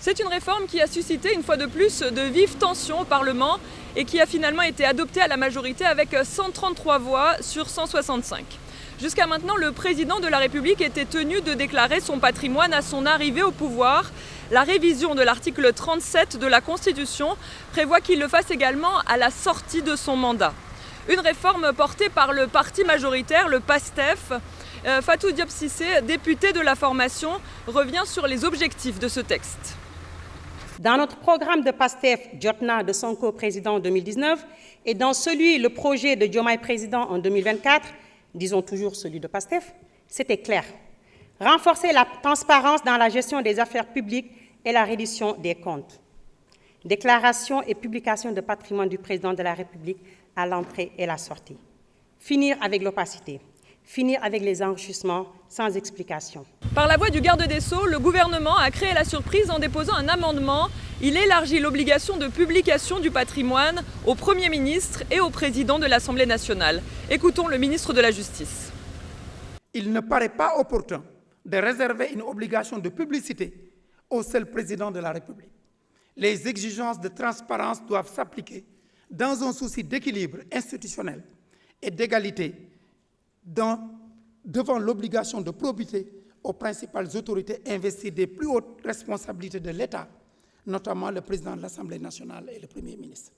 C'est une réforme qui a suscité une fois de plus de vives tensions au Parlement et qui a finalement été adoptée à la majorité avec 133 voix sur 165. Jusqu'à maintenant, le président de la République était tenu de déclarer son patrimoine à son arrivée au pouvoir. La révision de l'article 37 de la Constitution prévoit qu'il le fasse également à la sortie de son mandat. Une réforme portée par le parti majoritaire, le PASTEF. Fatou Diop Cissé, député de la formation, revient sur les objectifs de ce texte. Dans notre programme de PASTEF, Jotna de Sonko président en 2019, et dans celui, le projet de Diomaye président en 2024, disons toujours celui de PASTEF, c'était clair. Renforcer la transparence dans la gestion des affaires publiques et la reddition des comptes. Déclaration et publication de patrimoine du président de la République à l'entrée et la sortie. Finir avec l'opacité. Finir avec les enrichissements sans explication. Par la voix du garde des Sceaux, le gouvernement a créé la surprise en déposant un amendement. Il élargit l'obligation de publication du patrimoine au Premier ministre et au président de l'Assemblée nationale. Écoutons le ministre de la Justice. Il ne paraît pas opportun de réserver une obligation de publicité au seul président de la République. Les exigences de transparence doivent s'appliquer dans un souci d'équilibre institutionnel et d'égalité devant l'obligation de probité aux principales autorités investies des plus hautes responsabilités de l'État, notamment le président de l'Assemblée nationale et le Premier ministre.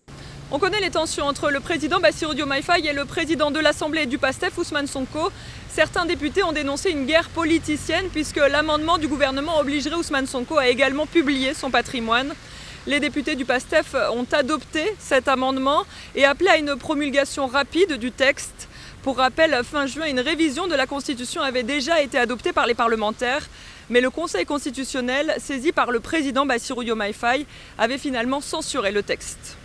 On connaît les tensions entre le président Bassirou Diomaye Faye et le président de l'Assemblée du PASTEF, Ousmane Sonko. Certains députés ont dénoncé une guerre politicienne puisque l'amendement du gouvernement obligerait Ousmane Sonko à également publier son patrimoine. Les députés du PASTEF ont adopté cet amendement et appelé à une promulgation rapide du texte. Pour rappel, fin juin, une révision de la Constitution avait déjà été adoptée par les parlementaires, mais le Conseil constitutionnel, saisi par le président Bassirou Diomaye Faye, avait finalement censuré le texte.